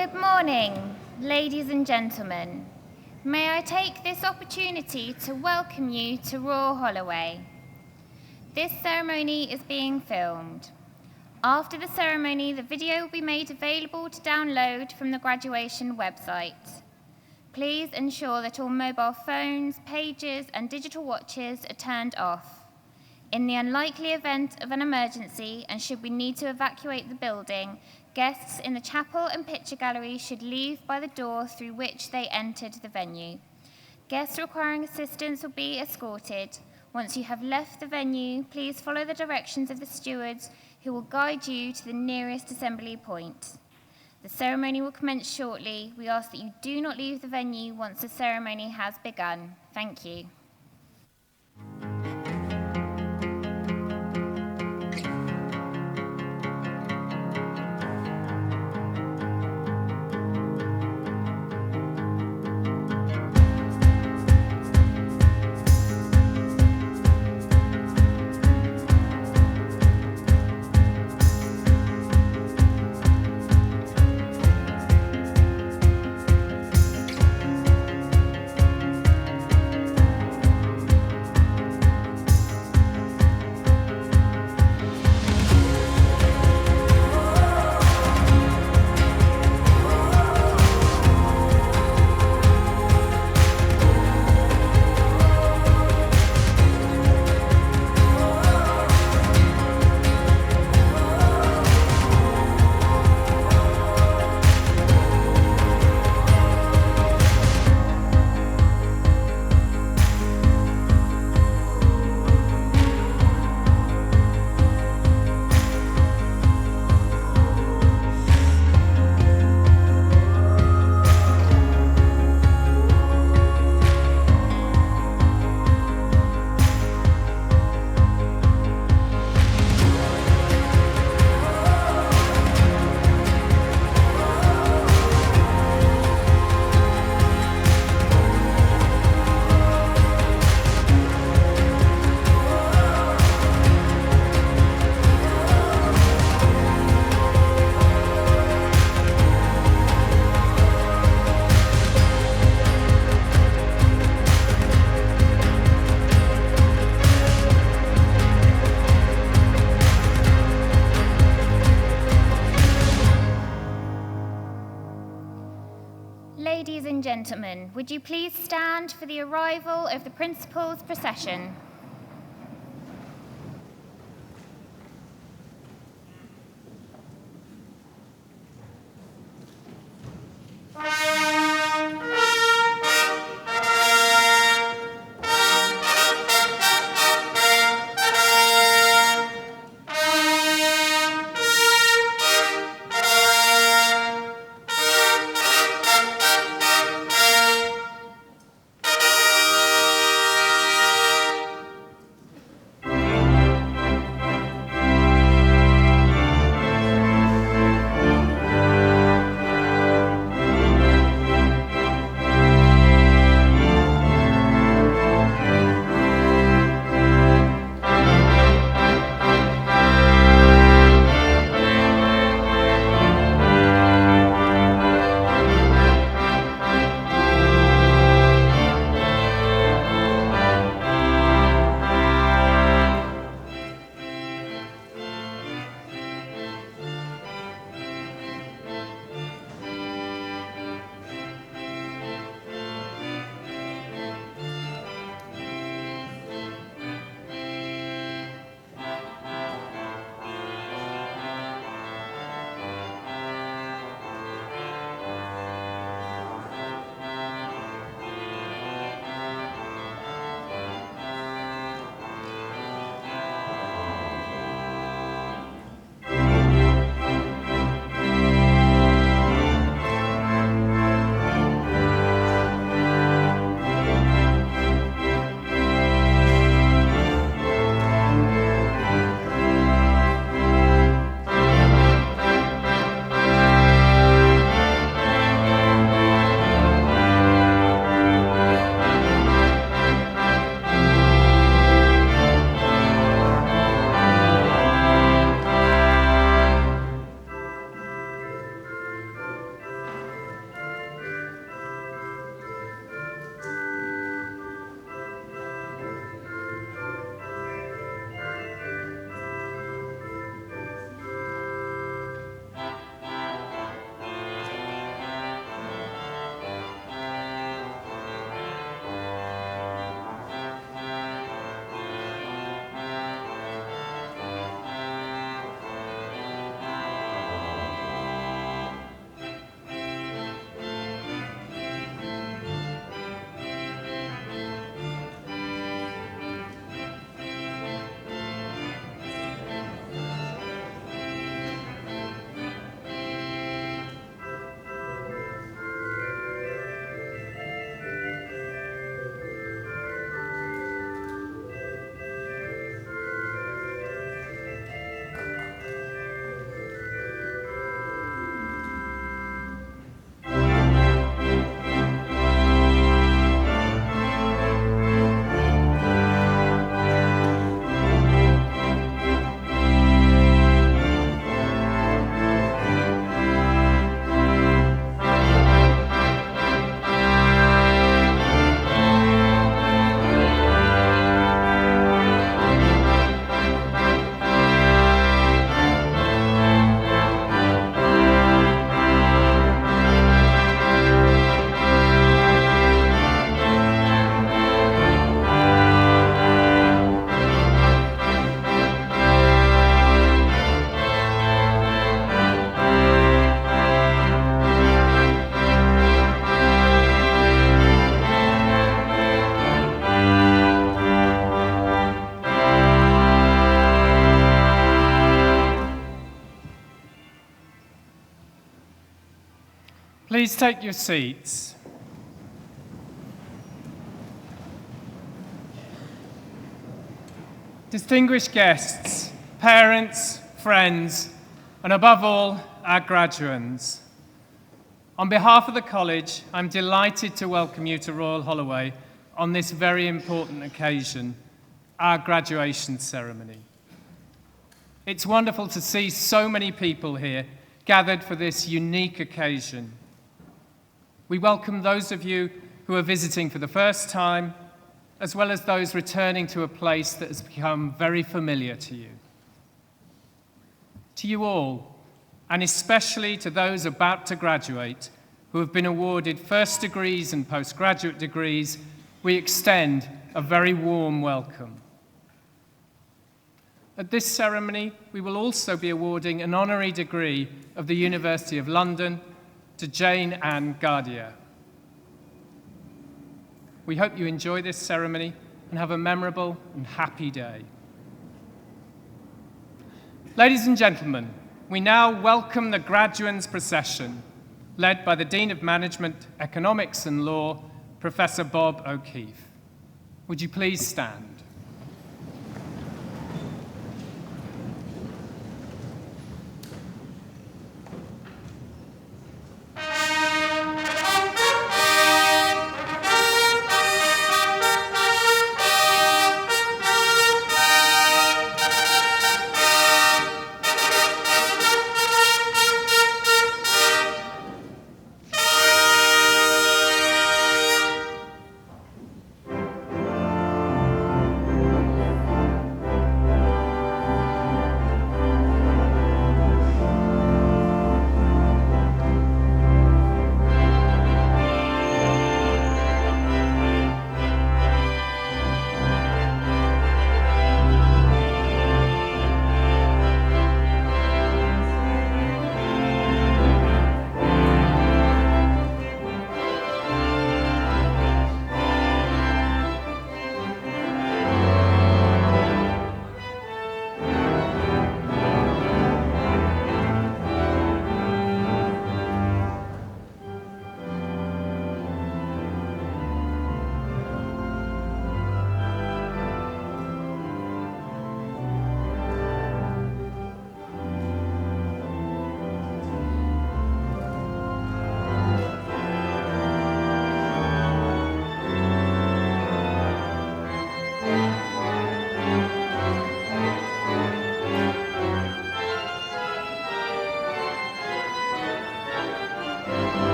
Good morning, ladies and gentlemen. May I take this opportunity to welcome you to Royal Holloway. This ceremony is being filmed. After the ceremony, the video will be made available to download from the graduation website. Please ensure that all mobile phones, pages, and digital watches are turned off. In the unlikely event of an emergency, and should we need to evacuate the building, guests in the chapel and picture gallery should leave by the door through which they entered the venue. Guests requiring assistance will be escorted. Once you have left the venue, please follow the directions of the stewards who will guide you to the nearest assembly point. The ceremony will commence shortly. We ask that you do not leave the venue once the ceremony has begun. Thank you. Ladies and gentlemen, would you please stand for the arrival of the principal's procession? Please take your seats. Distinguished guests, parents, friends, and above all, our graduands. On behalf of the college, I'm delighted to welcome you to Royal Holloway on this very important occasion, our graduation ceremony. It's wonderful to see so many people here gathered for this unique occasion. We welcome those of you who are visiting for the first time, as well as those returning to a place that has become very familiar to you. To you all, and especially to those about to graduate who have been awarded first degrees and postgraduate degrees, we extend a very warm welcome. At this ceremony, we will also be awarding an honorary degree of the University of London to Jane Ann Gardier. We hope you enjoy this ceremony and have a memorable and happy day. Ladies and gentlemen, we now welcome the graduands procession, led by the Dean of Management, Economics and Law, Professor Bob O'Keefe. Would you please stand?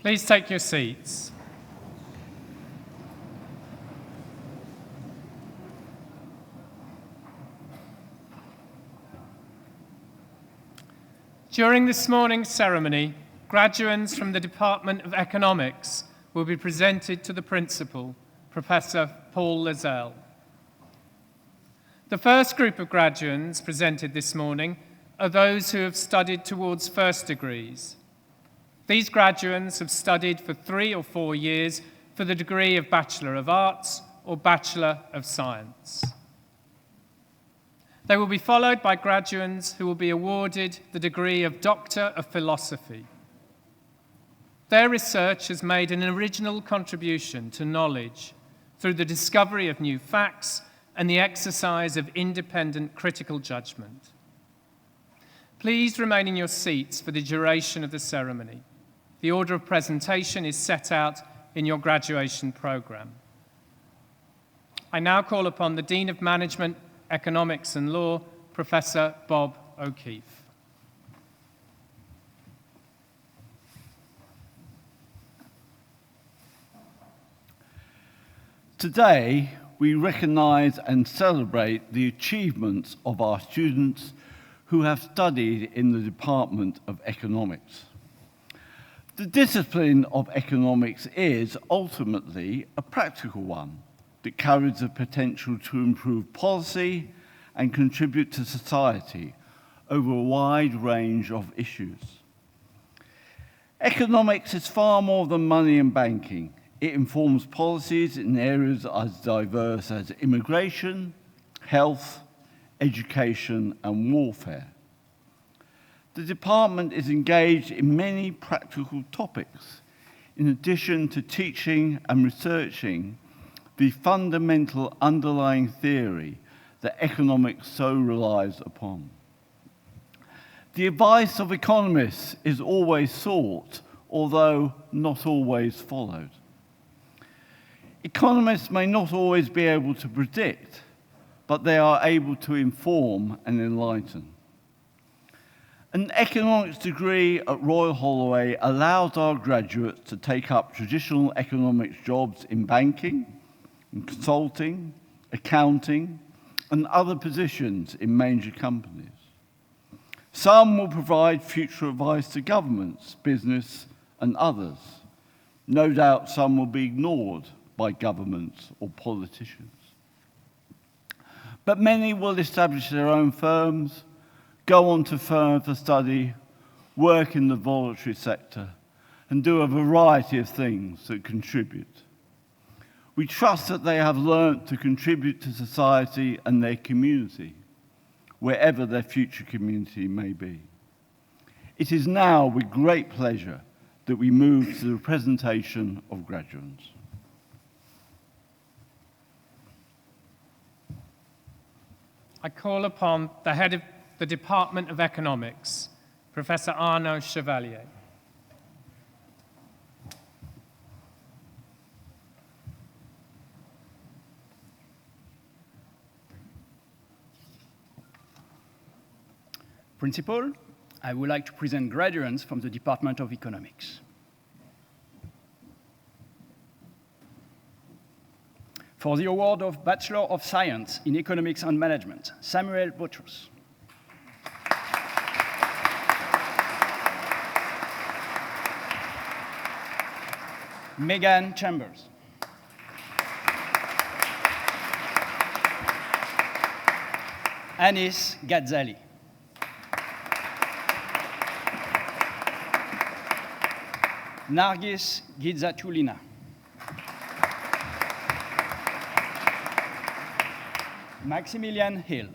Please take your seats. During this morning's ceremony, graduates from the Department of Economics will be presented to the Principal, Professor Paul Lazelle. The first group of graduates presented this morning are those who have studied towards first degrees. These graduates have studied for 3 or 4 years for the degree of Bachelor of Arts or Bachelor of Science. They will be followed by graduates who will be awarded the degree of Doctor of Philosophy. Their research has made an original contribution to knowledge through the discovery of new facts and the exercise of independent critical judgment. Please remain in your seats for the duration of the ceremony. The order of presentation is set out in your graduation program. I now call upon the Dean of Management, Economics and Law, Professor Bob O'Keefe. Today, we recognize and celebrate the achievements of our students who have studied in the Department of Economics. The discipline of economics is ultimately a practical one that carries the potential to improve policy and contribute to society over a wide range of issues. Economics is far more than money and banking. It informs policies in areas as diverse as immigration, health, education, and warfare. The department is engaged in many practical topics, in addition to teaching and researching the fundamental underlying theory that economics so relies upon. The advice of economists is always sought, although not always followed. Economists may not always be able to predict, but they are able to inform and enlighten. An economics degree at Royal Holloway allows our graduates to take up traditional economics jobs in banking, in consulting, accounting, and other positions in major companies. Some will provide future advice to governments, business, and others. No doubt some will be ignored by governments or politicians. But many will establish their own firms, go on to further study, work in the voluntary sector, and do a variety of things that contribute. We trust that they have learnt to contribute to society and their community, wherever their future community may be. It is now with great pleasure that we move to the presentation of graduates. I call upon the head of the Department of Economics, Professor Arnaud Chevalier. Principal, I would like to present graduates from the Department of Economics. For the award of Bachelor of Science in Economics and Management, Samuel Botrus. Megan Chambers. Anis Ghazali. Nargis Gizatulina. Maximilian Hill.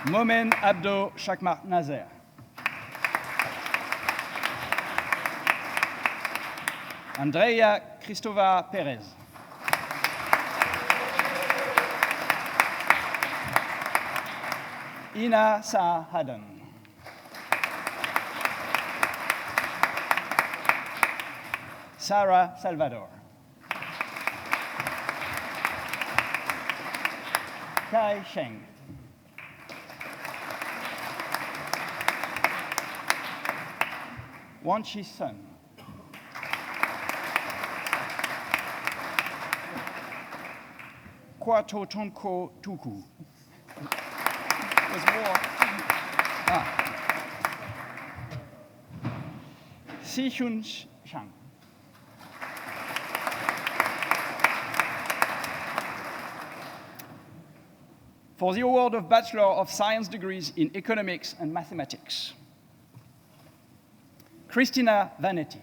Momen Abdo Shakmar Nazer. Andrea Cristova Perez. Ina Sa Haddon. Sarah Salvador. Kai Sheng. Wanchi Sun. Kwato Tonko Tuku. There's more. Si Hyun Shang. For the award of Bachelor of Science degrees in Economics and Mathematics, Christina Vanetti.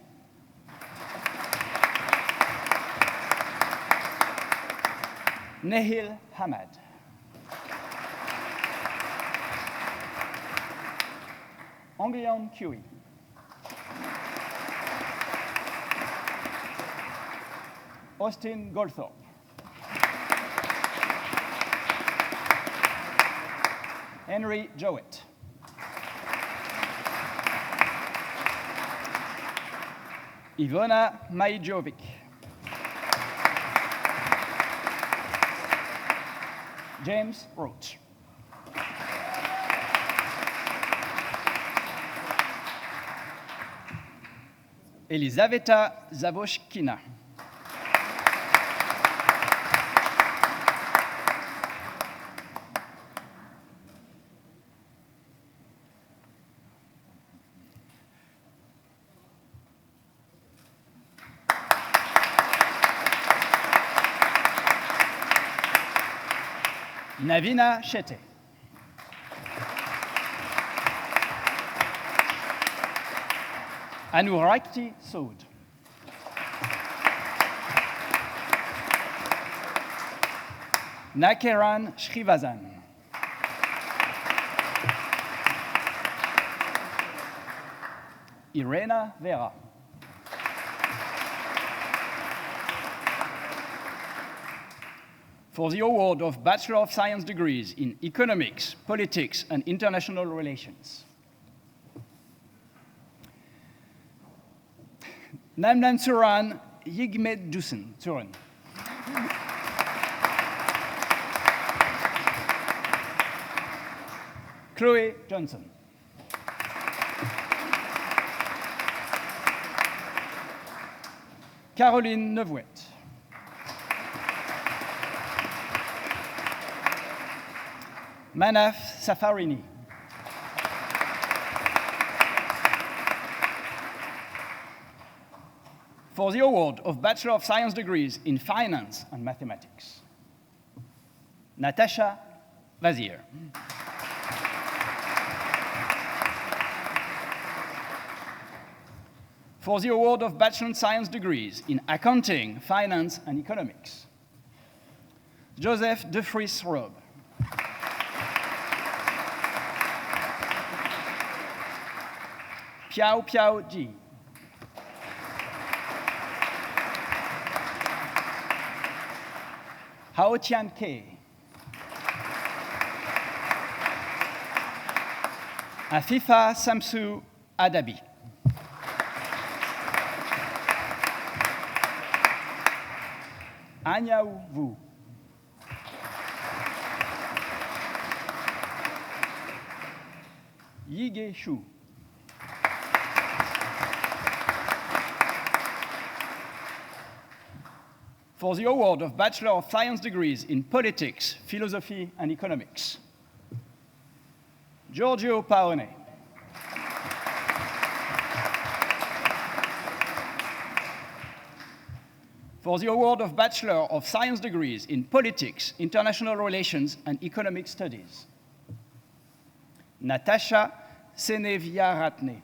Nehil Hamad. Anglian Kui. Austin Goldthorpe. Henry Jowett. Ivona Majijovic. James Roach. Elizaveta Zavoshkina. Navina Shetty. Anurakti Sood. Nakeran Shrivazan. Irena Vera. For the award of Bachelor of Science degrees in Economics, Politics, and International Relations, Namlan Suran Yigmed Dusen Turan. Chloe Johnson. Caroline Neuvouet. Manaf Safarini. For the award of Bachelor of Science degrees in Finance and Mathematics, Natasha Vazir. For the award of Bachelor of Science degrees in Accounting, Finance, and Economics, Joseph De Vries Robe. Piao Piao Ji. Hao Tian Ke. Afifa Samsu Adabi. Anya Wu. Yige Shu. For the award of Bachelor of Science degrees in Politics, Philosophy, and Economics, Giorgio Paone. For the award of Bachelor of Science degrees in Politics, International Relations, and Economic Studies, Natasha Seneviaratne.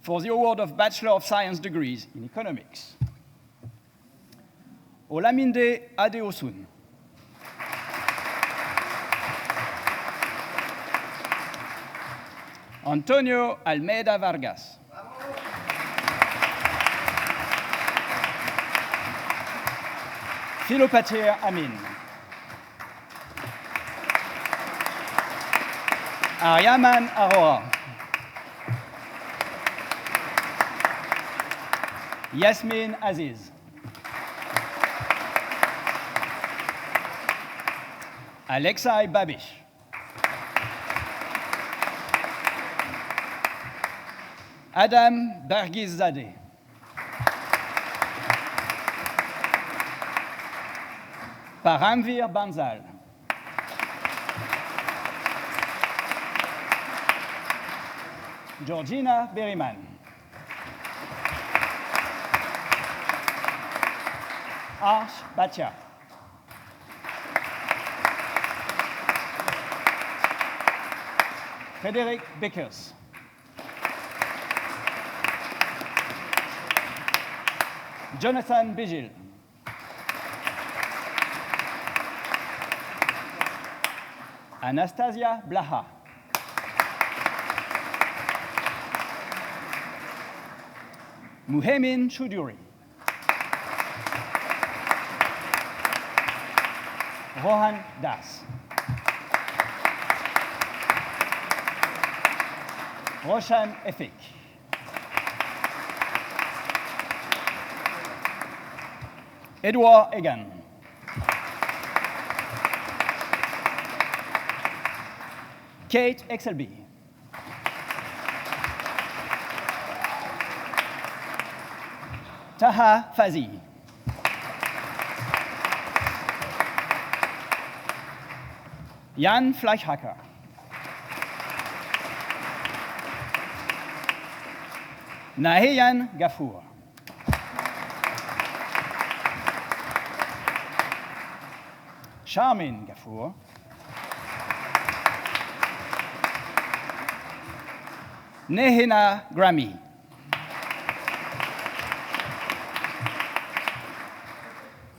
For the award of Bachelor of Science degrees in Economics, Olamide Adeosun. Antonio Almeida Vargas. Philopatir Amin. Aryaman Aroa. Yasmin Aziz. Alexei Babish. Adam Barghizadeh. Paramvir Bansal. Georgina Berryman. Arsh Batia. Frédéric Beckers. Jonathan Bigil. Anastasia Blaha. Muhemin Choudhury. Rohan Das. Roshan Efik. Edouard Egan. Kate Exelby. Taha Fazi. Jan Fleischhacker. Naheyan Gafour. Charmin Gafour. Nehina Grammy.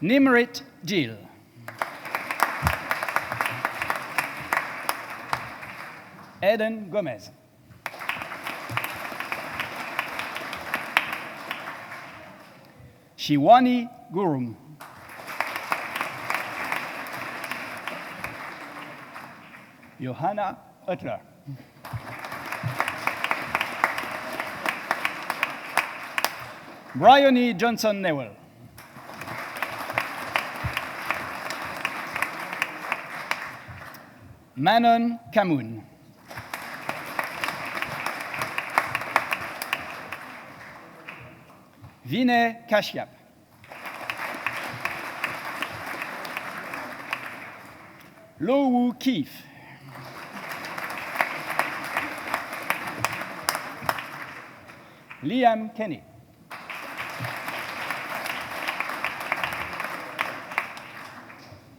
Nimrit Jill. Eden Gomez. Shiwani Gurung. Johanna Oetler. Bryony Johnson Newell. Manon Kamoun. Vinay Kashyap. Lo-Woo Keefe. Liam Kenny.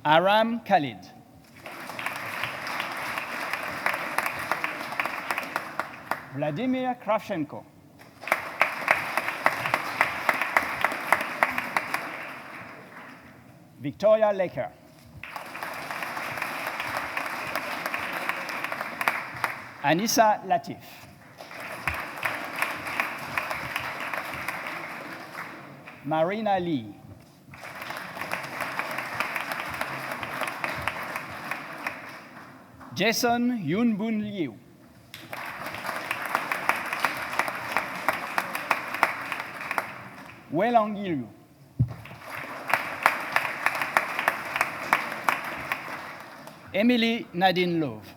Aram Khalid. Vladimir Kravchenko. Victoria Laker. Anissa Latif. Marina Lee. Jason Yunbun Liu. Welang Yilu. Emily Nadine Love.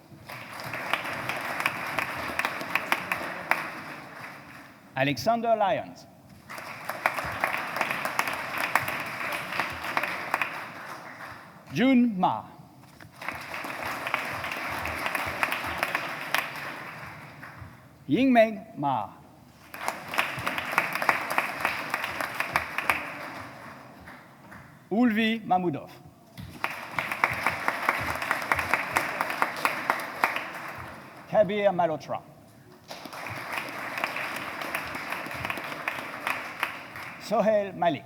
Alexander Lyons. June Ma. Yingmeng Ma. Ulvi Mahmudov. Kabir Malhotra. Sohail Malik.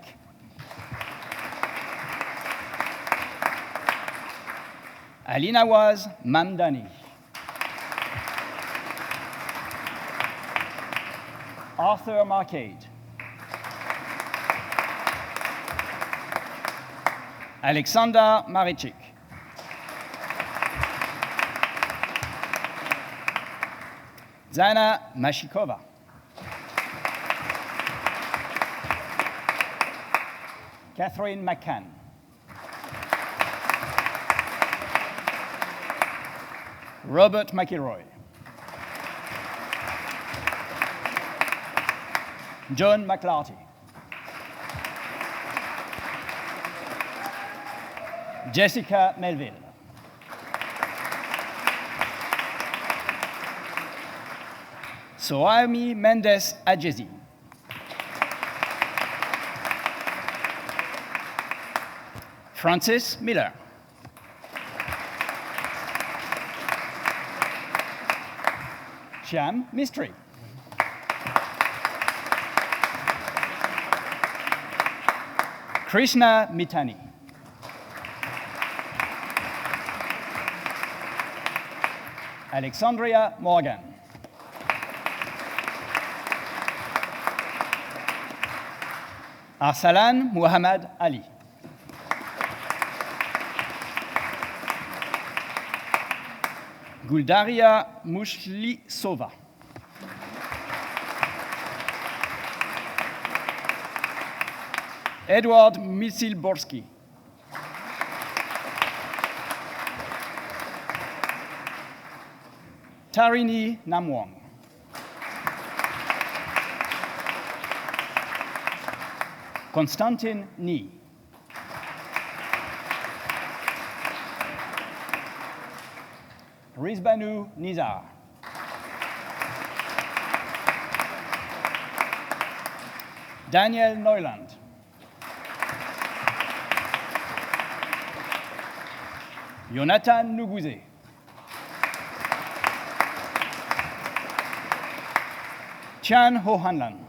Alina Waz Mamdani. Arthur Marcade. Alexander Marichik. Zana Mashikova. Catherine McCann. Robert McIlroy. John McLarty. Jessica Melville. Soami Mendes Adjezi. Francis Miller. Shyam Mistry. Krishna Mitani. Alexandria Morgan. Arsalan Muhammad Ali. Guldaria Mushlisova. Edward Misilborski. Tarini Namwong. Konstantin Ni. Rizbanu Nizar. Daniel Neuland. Jonathan Nuguze. Chan Ho Hanlan.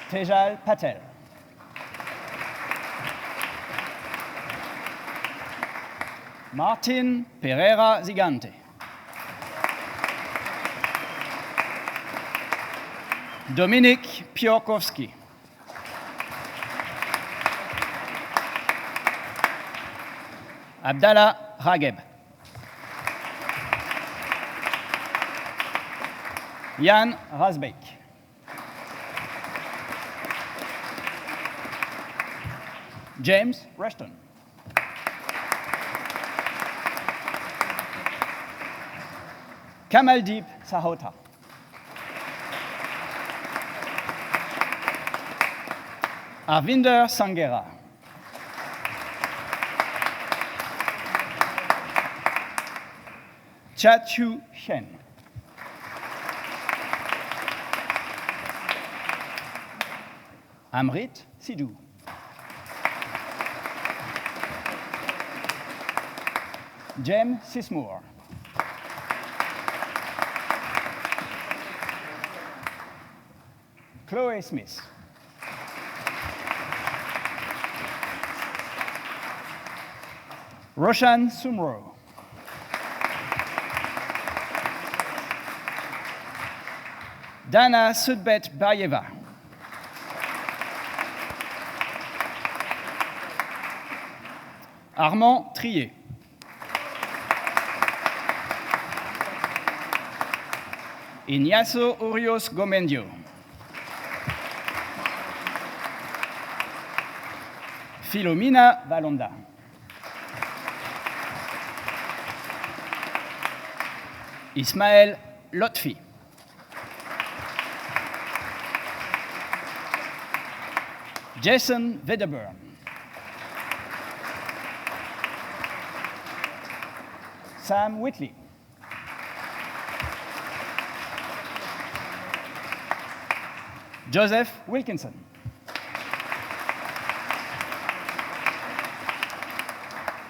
Tejal Patel. Martin Pereira Zigante. Dominik Piorkowski. Abdallah Rageb. Jan Rasbeck. James Rushton. Kamaldeep Sahota. Arvinder Sangera. Chachu Shen. Amrit Sidhu. Jem Sismoor. Chloe Smith. Roshan Sumro. Dana Sudbet Bayeva. Armand Trier. Ignacio Urios Gomendio. Philomena Valonda. Ismaël Lotfi. Jason Wedderburn. Sam Whitley. Joseph Wilkinson.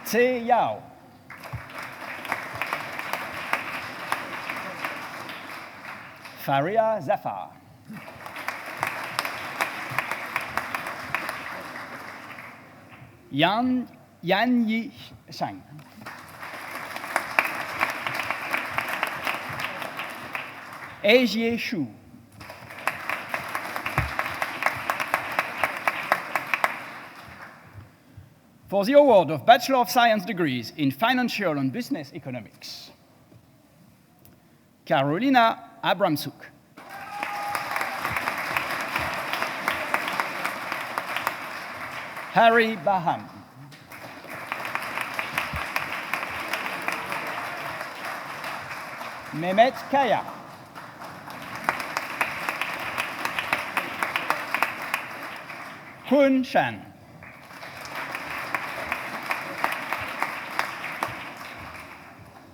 Tse Yao. Faria Zafar. Yan Yi Shang. Ajie Shu. For the award of Bachelor of Science degrees in Financial and Business Economics, Carolina Abramsuk. Harry Baham. Mehmet Kaya. Kun Shan.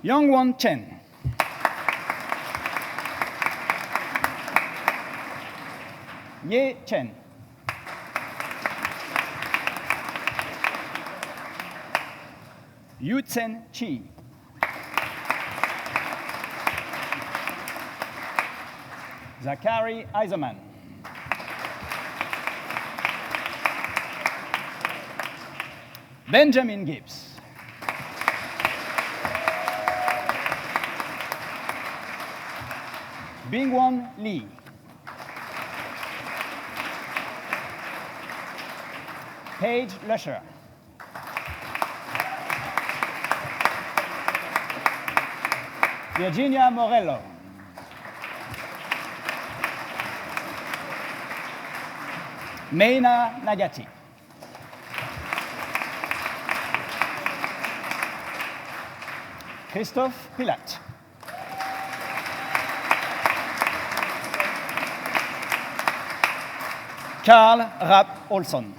Yongwon Chen. Ye Chen. Yutsen Chi. Zachary Eiserman. Benjamin Gibbs. Bingwon Lee. Paige Lusher. Virginia Morello. Meina Nagati. Christophe Pilat. Carl Rapp Olsson.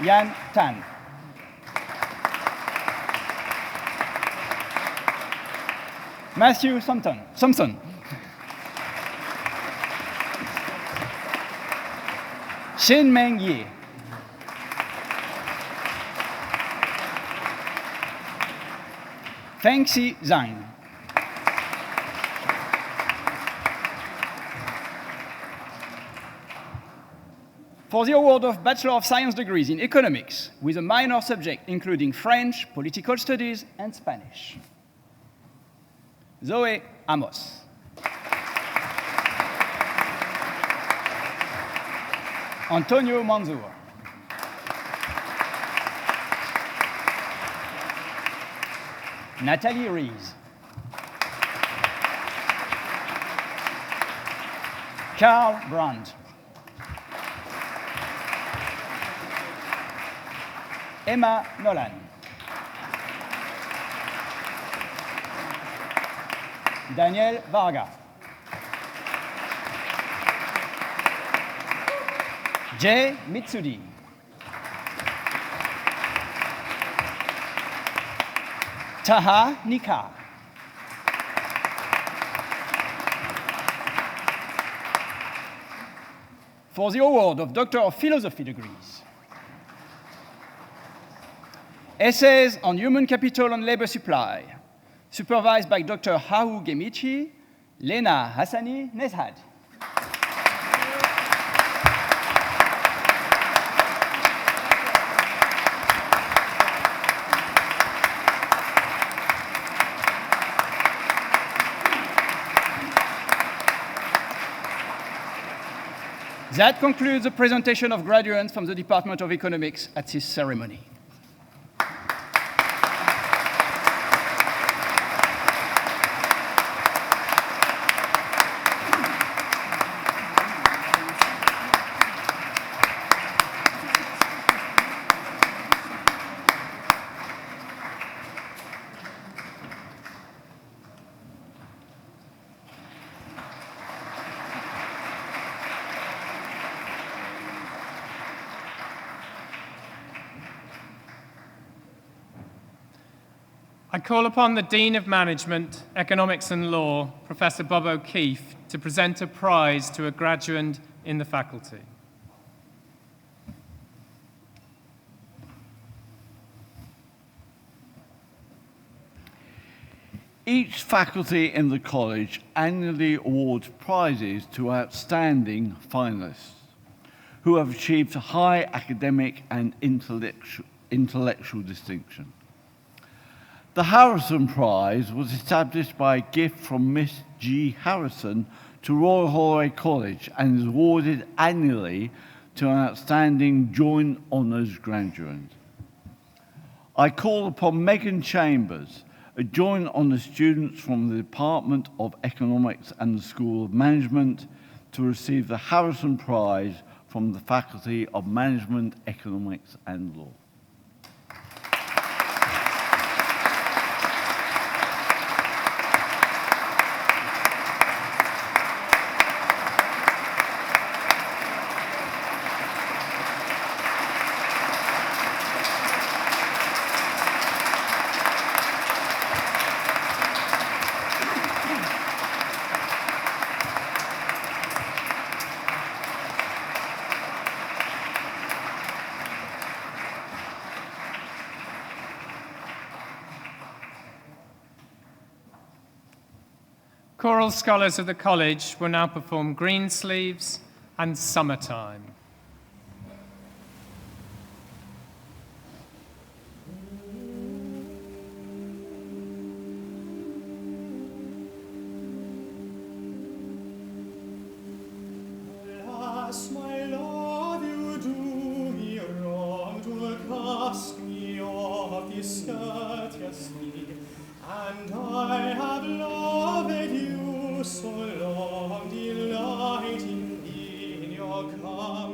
Yan Tan. Matthew Thompson. Shin Meng Yi. Fengxi Zhang. For the award of Bachelor of Science degrees in Economics, with a minor subject including French, Political Studies, and Spanish. Zoe Amos. Antonio Manzur. Nathalie Rees. Carl Brandt. Emma Nolan. Daniel Varga. Jay Mitsudi. Taha Nika. For the award of Doctor of Philosophy degrees. Essays on Human Capital and Labor Supply, supervised by Dr. Hahu Gemichi, Lena Hassani Nezhad. That concludes the presentation of graduates from the Department of Economics at this ceremony. I call upon the Dean of Management, Economics and Law, Professor Bob O'Keefe, to present a prize to a graduate in the faculty. Each faculty in the college annually awards prizes to outstanding finalists who have achieved high academic and intellectual distinction. The Harrison Prize was established by a gift from Miss G. Harrison to Royal Holloway College and is awarded annually to an outstanding Joint Honours graduate. I call upon Megan Chambers, a Joint Honours student from the Department of Economics and the School of Management, to receive the Harrison Prize from the Faculty of Management, Economics and Law. choral scholars of the college will now perform Greensleeves and Summertime. Alas, my love, you do me wrong to cast me off discourteously, and I have loved you so long, delighting in your company.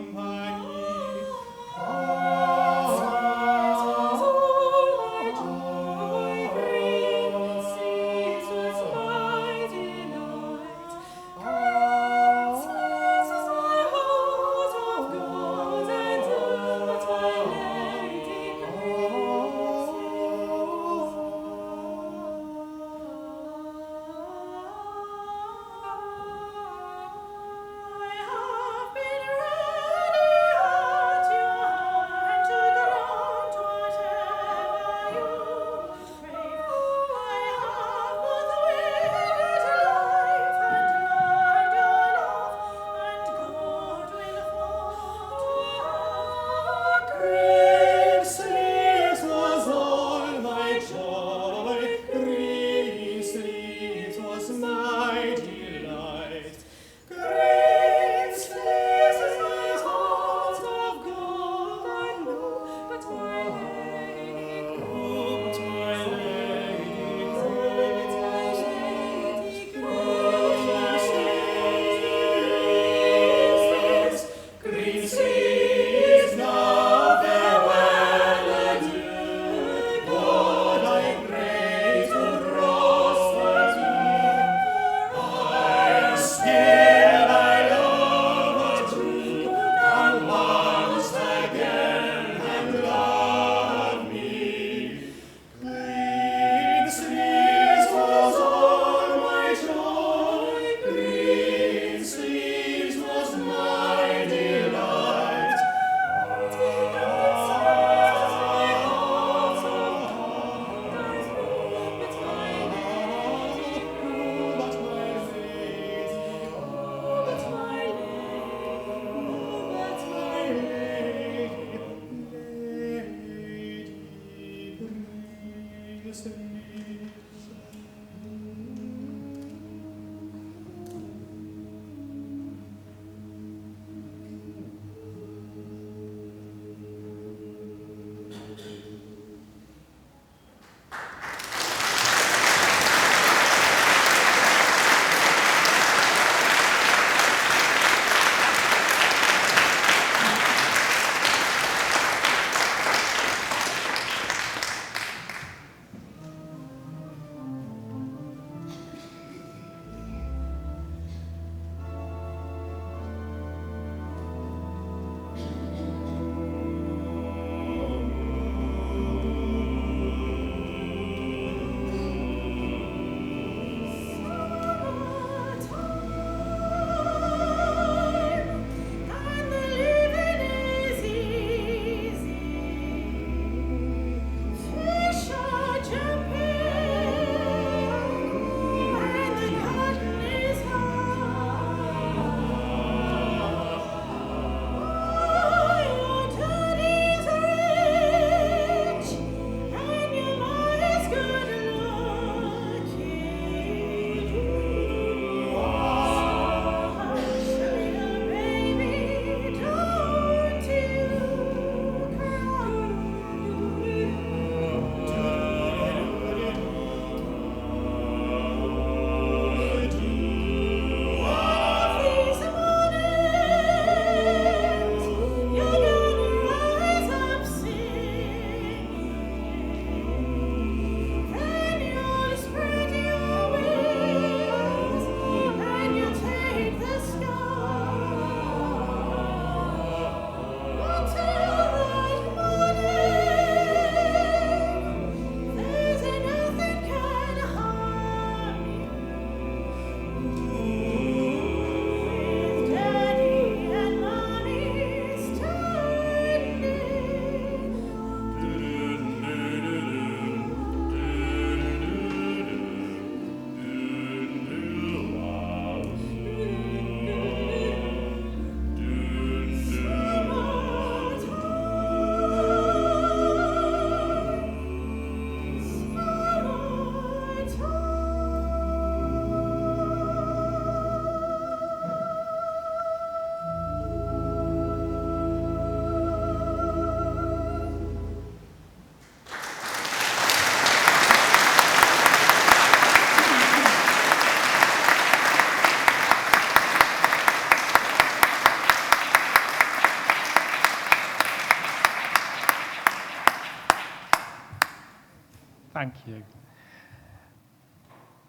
Thank you.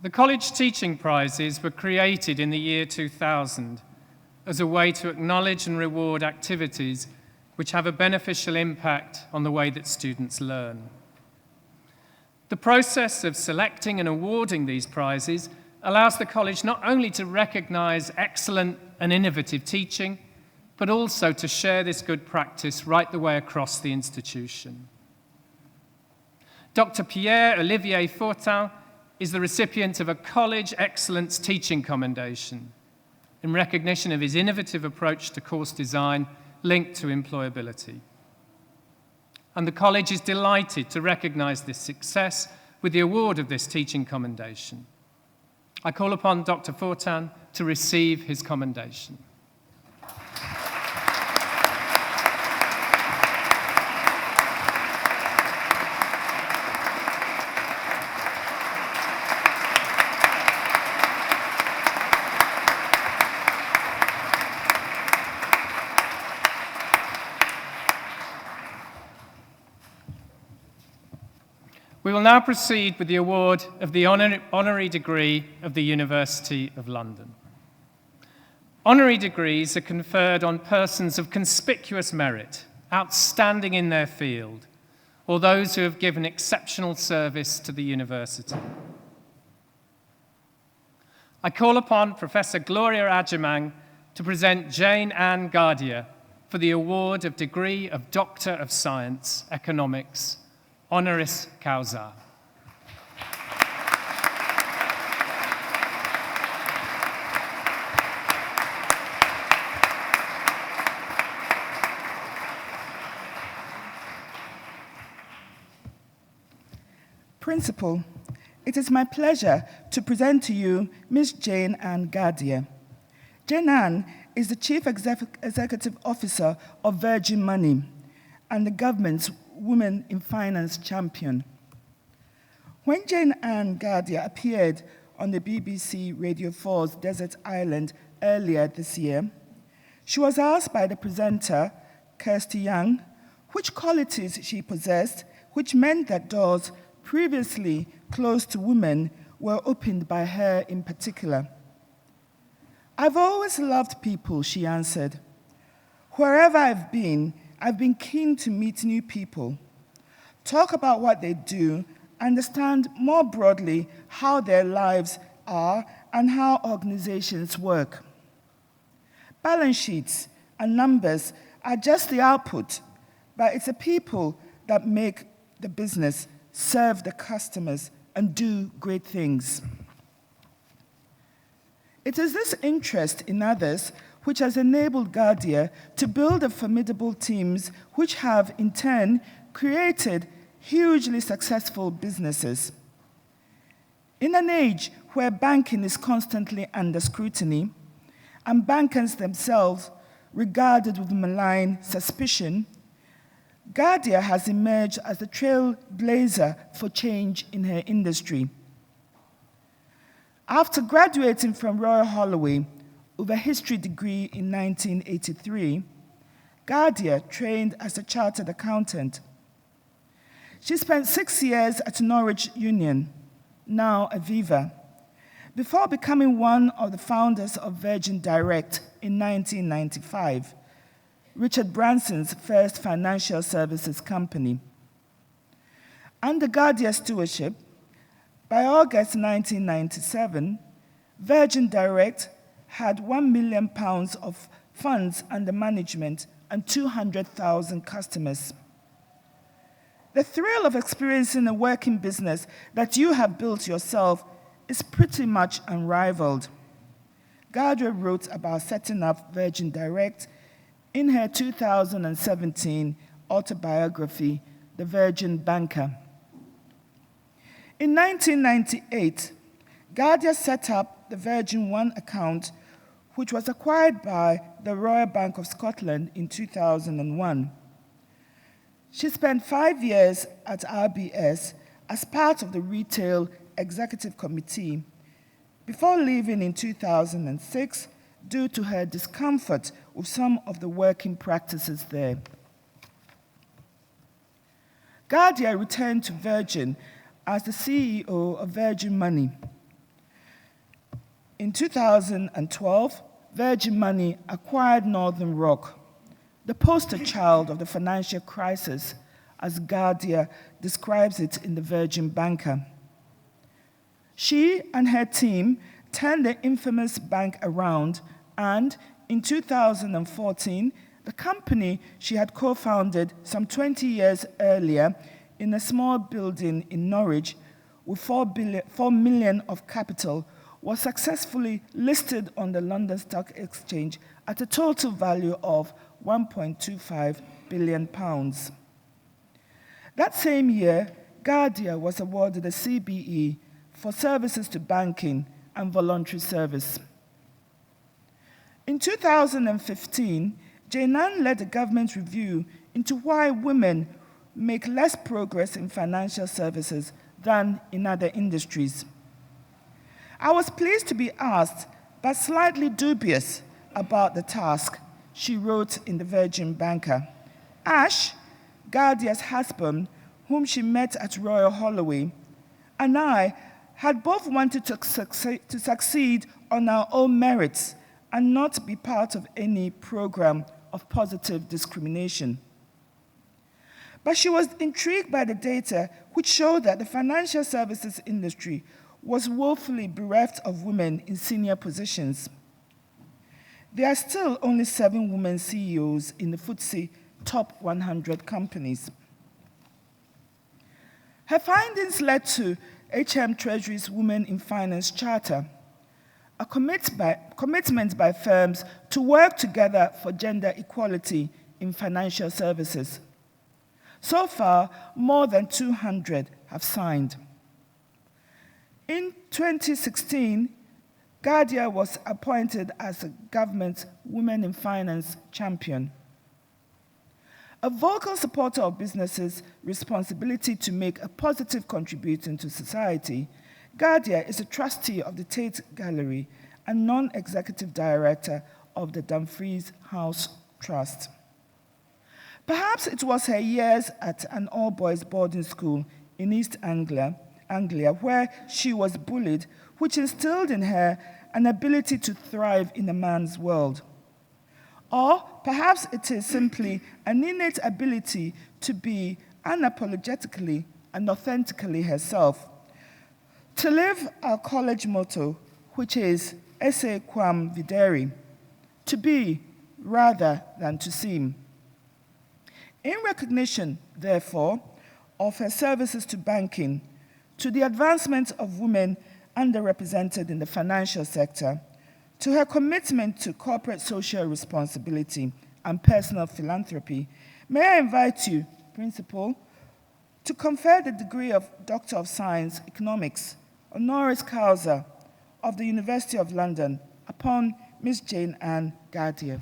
The College Teaching Prizes were created in the year 2000 as a way to acknowledge and reward activities which have a beneficial impact on the way that students learn. The process of selecting and awarding these prizes allows the college not only to recognise excellent and innovative teaching, but also to share this good practice right the way across the institution. Dr. Pierre-Olivier Fortin is the recipient of a College Excellence Teaching Commendation in recognition of his innovative approach to course design linked to employability. And the college is delighted to recognise this success with the award of this teaching commendation. I call upon Dr. Fortin to receive his commendation. We will now proceed with the award of the honorary degree of the University of London. Honorary degrees are conferred on persons of conspicuous merit, outstanding in their field, or those who have given exceptional service to the university. I call upon Professor Gloria Adjemang to present Jane Ann Gardier for the award of degree of Doctor of Science, Economics, honoris causa. Principal, it is my pleasure to present to you Ms. Jane Ann Gardier. Jane Ann is the Chief Executive Officer of Virgin Money and the government's Women in Finance champion. When Jane Ann Gardier appeared on the BBC Radio 4's Desert Island earlier this year, she was asked by the presenter, Kirsty Young, which qualities she possessed, which meant that doors previously closed to women were opened by her in particular. "I've always loved people," she answered. "Wherever I've been keen to meet new people, talk about what they do, understand more broadly how their lives are and how organizations work. Balance sheets and numbers are just the output, but it's the people that make the business, serve the customers, and do great things." It is this interest in others which has enabled Gardier to build formidable teams which have, in turn, created hugely successful businesses. In an age where banking is constantly under scrutiny and bankers themselves regarded with malign suspicion, Gardier has emerged as the trailblazer for change in her industry. After graduating from Royal Holloway with a history degree in 1983, Gardier trained as a chartered accountant. She spent 6 years at Norwich Union, now Aviva, before becoming one of the founders of Virgin Direct in 1995, Richard Branson's first financial services company. Under Gardier's stewardship, by August 1997, Virgin Direct had £1 million of funds under management and 200,000 customers. The thrill of experiencing a working business that you have built yourself is pretty much unrivaled. Gardier wrote about setting up Virgin Direct in her 2017 autobiography, The Virgin Banker. In 1998, Gardier set up the Virgin One account, which was acquired by the Royal Bank of Scotland in 2001. She spent 5 years at RBS as part of the Retail Executive Committee before leaving in 2006 due to her discomfort with some of the working practices there. Gardier returned to Virgin as the CEO of Virgin Money. In 2012, Virgin Money acquired Northern Rock, the poster child of the financial crisis, as Guardia describes it in The Virgin Banker. She and her team turned the infamous bank around, and in 2014, the company she had co-founded some 20 years earlier in a small building in Norwich with 4 million of capital was successfully listed on the London Stock Exchange at a total value of £1.25 billion. That same year, Guardia was awarded a CBE for services to banking and voluntary service. In 2015, Jainan led a government review into why women make less progress in financial services than in other industries. I was pleased to be asked, but slightly dubious about the task, she wrote in The Virgin Banker. Ash, Guardia's husband, whom she met at Royal Holloway, and I had both wanted to succeed on our own merits and not be part of any program of positive discrimination. But she was intrigued by the data which showed that the financial services industry was woefully bereft of women in senior positions. There are still only 7 women CEOs in the FTSE top 100 companies. Her findings led to HM Treasury's Women in Finance Charter, a commitment by firms to work together for gender equality in financial services. So far, more than 200 have signed. In 2016, Guardia was appointed as a government Women in Finance champion. A vocal supporter of businesses' responsibility to make a positive contribution to society, Guardia is a trustee of the Tate Gallery and non-executive director of the Dumfries House Trust. Perhaps it was her years at an all-boys boarding school in East Anglia, where she was bullied, which instilled in her an ability to thrive in a man's world. Or perhaps it is simply an innate ability to be unapologetically and authentically herself. To live our college motto, which is esse quam videri, to be rather than to seem. In recognition, therefore, of her services to banking, to the advancement of women underrepresented in the financial sector, to her commitment to corporate social responsibility and personal philanthropy, may I invite you, Principal, to confer the degree of Doctor of Science, Economics, honoris causa of the University of London upon Ms. Jane Ann Guardia.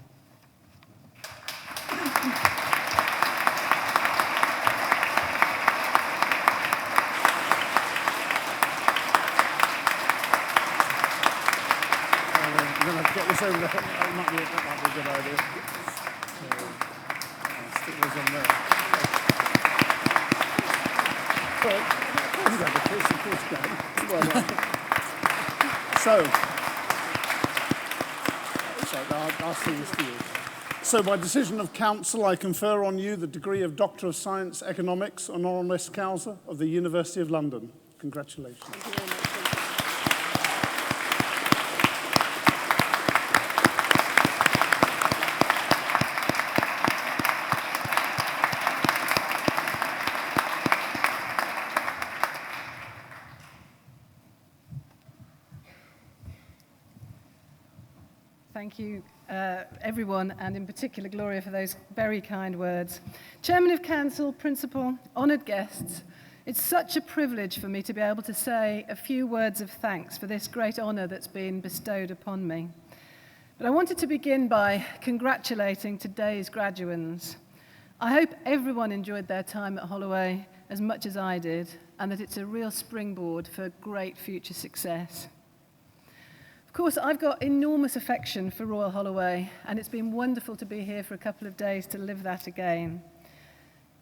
Over there. That might be a good idea. So, I'll stick those on there. I'll see this to you. So, by decision of Council, I confer on you the degree of Doctor of Science, Economics, honoris causa of the University of London. Congratulations. Thank you very much. Thank you, everyone, and in particular, Gloria, for those very kind words. Chairman of Council, Principal, honoured guests, it's such a privilege for me to be able to say a few words of thanks for this great honour that's been bestowed upon me. But I wanted to begin by congratulating today's graduands. I hope everyone enjoyed their time at Holloway as much as I did, and that it's a real springboard for great future success. Of course, I've got enormous affection for Royal Holloway, and it's been wonderful to be here for a couple of days to live that again.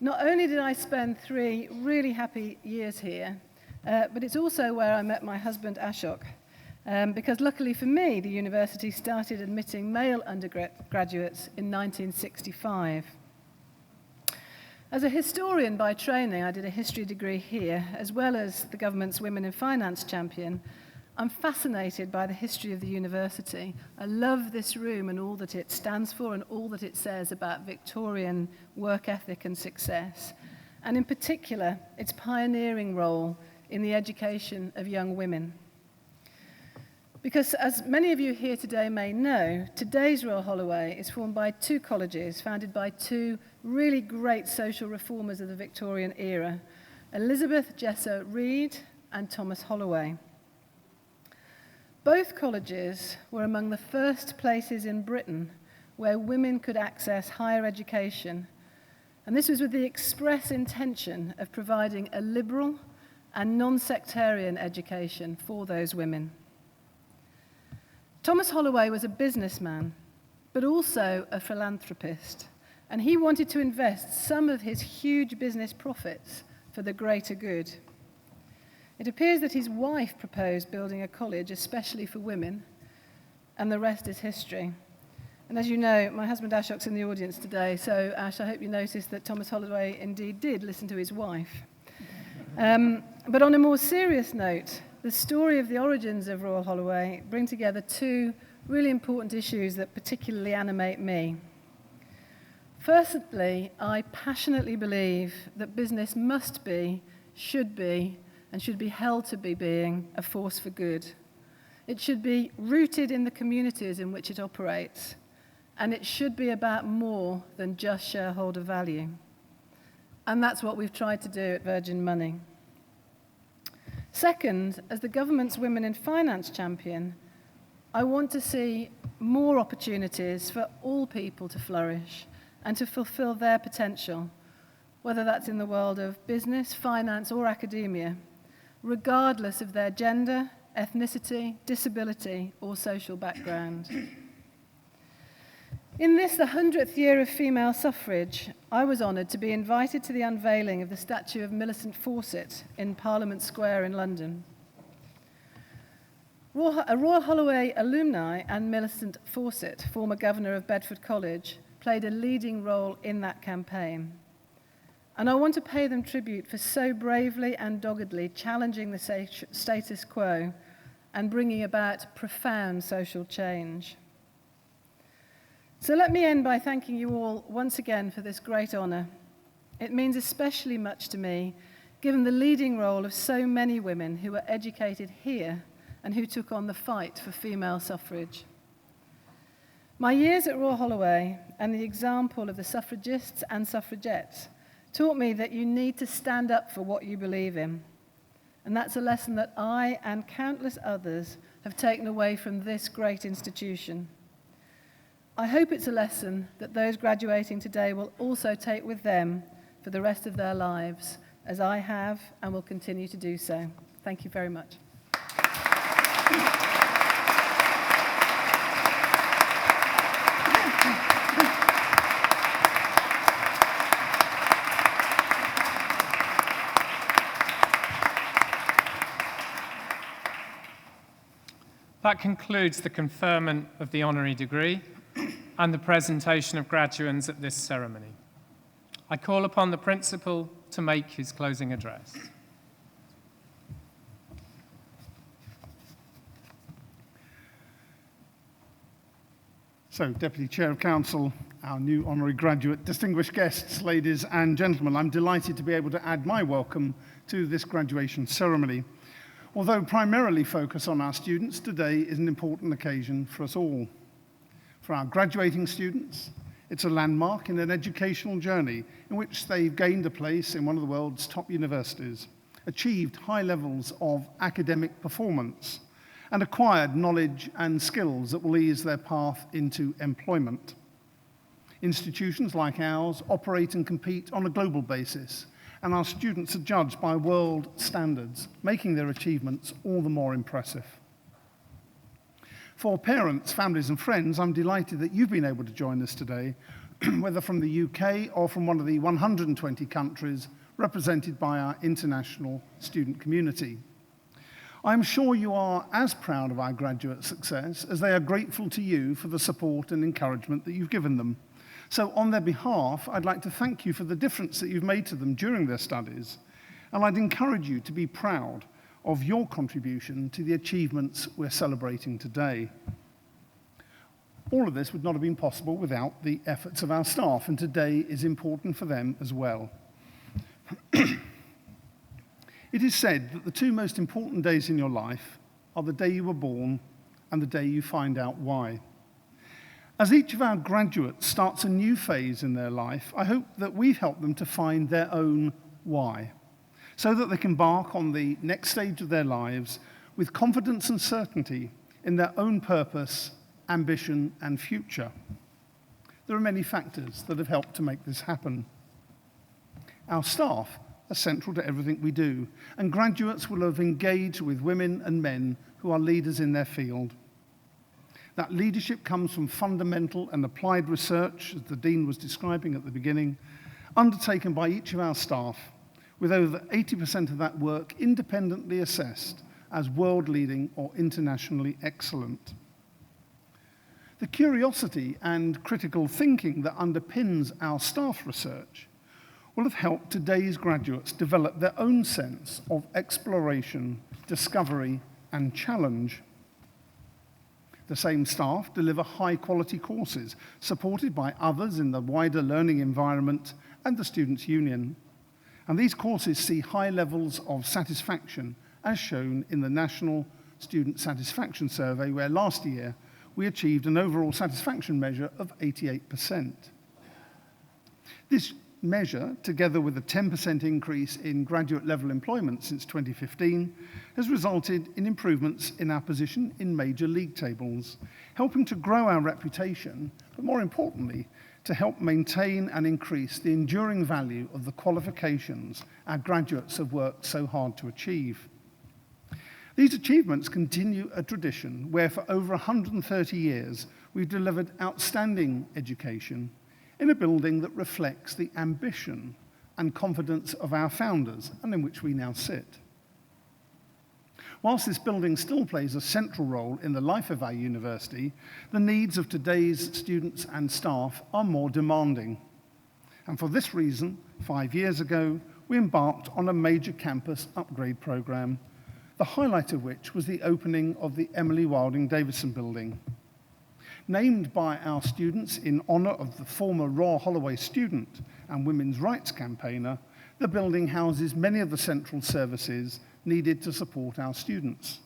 Not only did I spend 3 really happy years here, but it's also where I met my husband, Ashok, because luckily for me, the university started admitting male undergraduates in 1965. As a historian by training, I did a history degree here, as well as the government's Women in Finance champion. I'm fascinated by the history of the university. I love this room and all that it stands for and all that it says about Victorian work ethic and success, and in particular, its pioneering role in the education of young women. Because as many of you here today may know, today's Royal Holloway is formed by two colleges founded by two really great social reformers of the Victorian era, Elizabeth Jesser Reid and Thomas Holloway. Both colleges were among the first places in Britain where women could access higher education, and this was with the express intention of providing a liberal and non-sectarian education for those women. Thomas Holloway was a businessman, but also a philanthropist, and he wanted to invest some of his huge business profits for the greater good. It appears that his wife proposed building a college especially for women, and the rest is history. And as you know, my husband Ashok's in the audience today, so Ash, I hope you noticed that Thomas Holloway indeed did listen to his wife. But on a more serious note, the story of the origins of Royal Holloway bring together two really important issues that particularly animate me. Firstly, I passionately believe that business must be, should be, and should be held to be being a force for good. It should be rooted in the communities in which it operates, and it should be about more than just shareholder value. And that's what we've tried to do at Virgin Money. Second, as the government's Women in Finance champion, I want to see more opportunities for all people to flourish and to fulfill their potential, whether that's in the world of business, finance, or academia, regardless of their gender, ethnicity, disability, or social background. In this, the 100th year of female suffrage, I was honoured to be invited to the unveiling of the statue of Millicent Fawcett in Parliament Square in London. A Royal Holloway alumni and Millicent Fawcett, former governor of Bedford College, played a leading role in that campaign. And I want to pay them tribute for so bravely and doggedly challenging the status quo and bringing about profound social change. So let me end by thanking you all once again for this great honour. It means especially much to me, given the leading role of so many women who were educated here and who took on the fight for female suffrage. My years at Royal Holloway and the example of the suffragists and suffragettes taught me that you need to stand up for what you believe in. And that's a lesson that I and countless others have taken away from this great institution. I hope it's a lesson that those graduating today will also take with them for the rest of their lives, as I have and will continue to do so. Thank you very much. That concludes the conferment of the honorary degree and the presentation of graduands at this ceremony. I call upon the principal to make his closing address. So, Deputy Chair of Council, our new honorary graduate, distinguished guests, ladies and gentlemen, I'm delighted to be able to add my welcome to this graduation ceremony. Although primarily focused on our students, today is an important occasion for us all. For our graduating students, it's a landmark in an educational journey in which they've gained a place in one of the world's top universities, achieved high levels of academic performance, and acquired knowledge and skills that will ease their path into employment. Institutions like ours operate and compete on a global basis, and our students are judged by world standards, making their achievements all the more impressive. For parents, families, and friends, I'm delighted that you've been able to join us today whether from the UK or from one of the 120 countries represented by our international student community. I'm sure you are as proud of our graduate success as they are grateful to you for the support and encouragement that you've given them. So on their behalf, I'd like to thank you for the difference that you've made to them during their studies, and I'd encourage you to be proud of your contribution to the achievements we're celebrating today. All of this would not have been possible without the efforts of our staff, and today is important for them as well. It is said that the two most important days in your life are the day you were born and the day you find out why. As each of our graduates starts a new phase in their life, I hope that we've helped them to find their own why, so that they can embark on the next stage of their lives with confidence and certainty in their own purpose, ambition, and future. There are many factors that have helped to make this happen. Our staff are central to everything we do, and graduates will have engaged with women and men who are leaders in their field. That leadership comes from fundamental and applied research, as the Dean was describing at the beginning, undertaken by each of our staff, with over 80% of that work independently assessed as world-leading or internationally excellent. The curiosity and critical thinking that underpins our staff research will have helped today's graduates develop their own sense of exploration, discovery, and challenge. The same staff deliver high-quality courses, supported by others in the wider learning environment and the Students' Union. And these courses see high levels of satisfaction, as shown in the National Student Satisfaction Survey, where last year we achieved an overall satisfaction measure of 88%. This measure, together with a 10% increase in graduate-level employment since 2015, has resulted in improvements in our position in major league tables, helping to grow our reputation, but more importantly, to help maintain and increase the enduring value of the qualifications our graduates have worked so hard to achieve. These achievements continue a tradition where for over 130 years we've delivered outstanding education in a building that reflects the ambition and confidence of our founders and in which we now sit. Whilst this building still plays a central role in the life of our university, the needs of today's students and staff are more demanding. And for this reason, 5 years ago, we embarked on a major campus upgrade program, the highlight of which was the opening of the Emily Wilding Davison building. Named by our students in honour of the former Royal Holloway student and women's rights campaigner, the building houses many of the central services needed to support our students.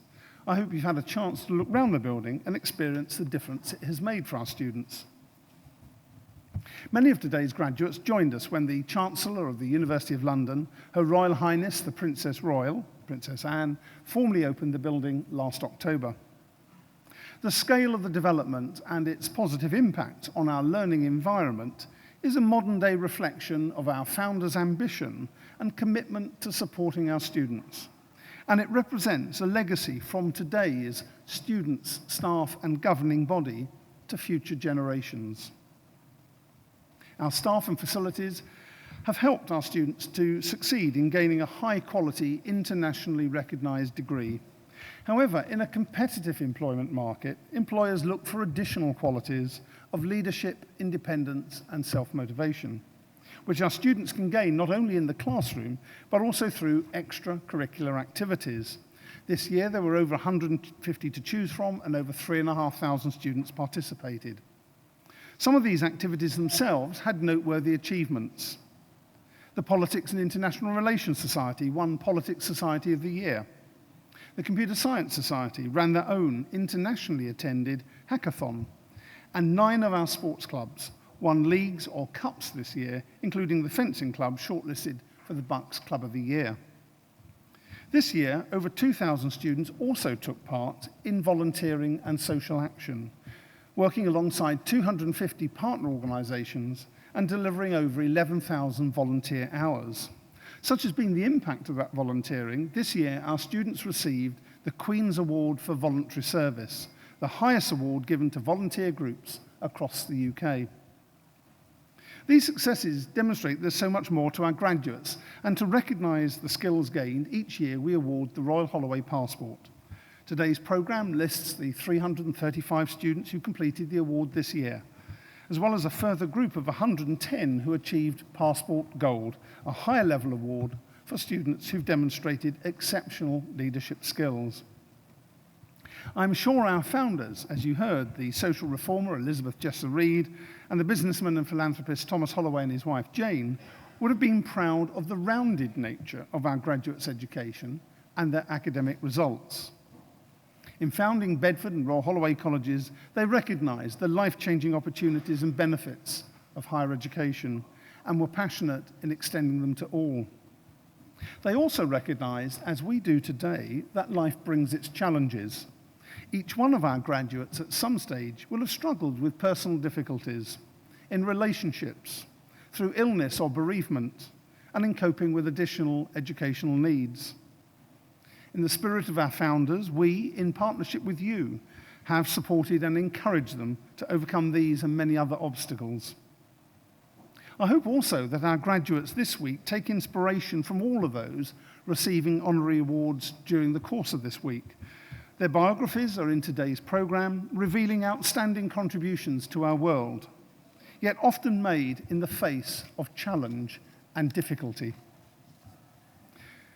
I hope you've had a chance to look around the building and experience the difference it has made for our students. Many of today's graduates joined us when the Chancellor of the University of London, Her Royal Highness the Princess Royal, Princess Anne, formally opened the building last October. The scale of the development and its positive impact on our learning environment is a modern-day reflection of our founders' ambition and commitment to supporting our students. And it represents a legacy from today's students, staff, and governing body to future generations. Our staff and facilities have helped our students to succeed in gaining a high-quality, internationally recognized degree. However, in a competitive employment market, employers look for additional qualities of leadership, independence, and self-motivation, which our students can gain not only in the classroom, but also through extracurricular activities. This year, there were over 150 to choose from, and over 3,500 students participated. Some of these activities themselves had noteworthy achievements. The Politics and International Relations Society won Politics Society of the Year. The Computer Science Society ran their own internationally attended hackathon, and 9 of our sports clubs won leagues or cups this year, including the fencing club shortlisted for the Bucks Club of the Year. This year, over 2,000 students also took part in volunteering and social action, working alongside 250 partner organisations and delivering over 11,000 volunteer hours. Such has been the impact of that volunteering, this year our students received the Queen's Award for Voluntary Service, the highest award given to volunteer groups across the UK. These successes demonstrate there's so much more to our graduates, and to recognise the skills gained, each year we award the Royal Holloway Passport. Today's programme lists the 335 students who completed the award this year, as well as a further group of 110 who achieved Passport Gold, a higher level award for students who've demonstrated exceptional leadership skills. I'm sure our founders, as you heard, the social reformer Elizabeth Jesser-Reid and the businessman and philanthropist Thomas Holloway and his wife Jane, would have been proud of the rounded nature of our graduates' education and their academic results. In founding Bedford and Royal Holloway colleges, they recognised the life-changing opportunities and benefits of higher education and were passionate in extending them to all. They also recognised, as we do today, that life brings its challenges. Each one of our graduates at some stage will have struggled with personal difficulties, in relationships, through illness or bereavement, and in coping with additional educational needs. In the spirit of our founders, we, in partnership with you, have supported and encouraged them to overcome these and many other obstacles. I hope also that our graduates this week take inspiration from all of those receiving honorary awards during the course of this week. Their biographies are in today's programme, revealing outstanding contributions to our world, yet often made in the face of challenge and difficulty.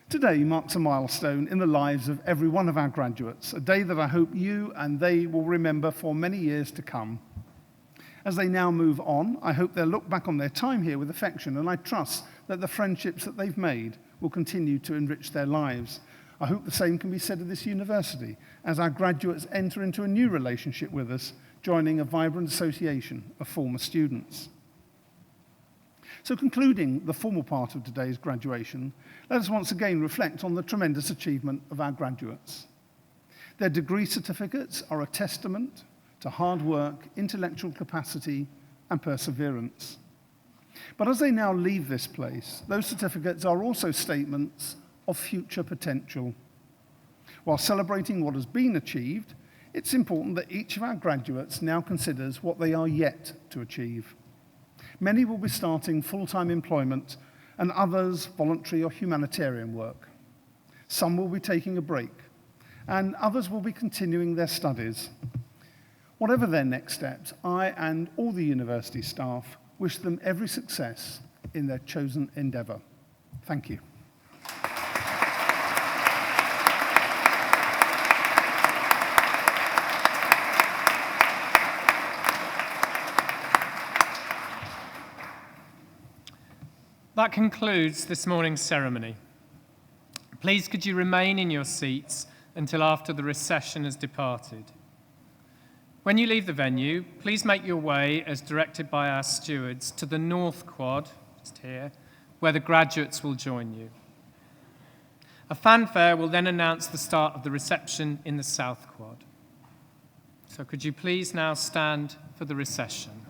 Today marks a milestone in the lives of every one of our graduates, a day that I hope you and they will remember for many years to come. As they now move on, I hope they'll look back on their time here with affection, and I trust that the friendships that they've made will continue to enrich their lives. I hope the same can be said of this university, as our graduates enter into a new relationship with us, joining a vibrant association of former students. So concluding the formal part of today's graduation, let us once again reflect on the tremendous achievement of our graduates. Their degree certificates are a testament to hard work, intellectual capacity, and perseverance. But as they now leave this place, those certificates are also statements of future potential. While celebrating what has been achieved, it's important that each of our graduates now considers what they are yet to achieve. Many will be starting full-time employment, and others voluntary or humanitarian work. Some will be taking a break, and others will be continuing their studies. Whatever their next steps, I and all the university staff wish them every success in their chosen endeavour. Thank you. That concludes this morning's ceremony. Please could you remain in your seats until after the recession has departed. When you leave the venue, please make your way, as directed by our stewards, to the North Quad, just here, where the graduates will join you. A fanfare will then announce the start of the reception in the South Quad. So could you please now stand for the recession?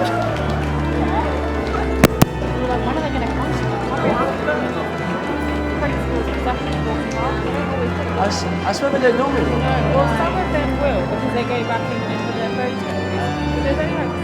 When are they going to come to I swear they normally will. Well, some of them will because they go back in for their photos. But there's only like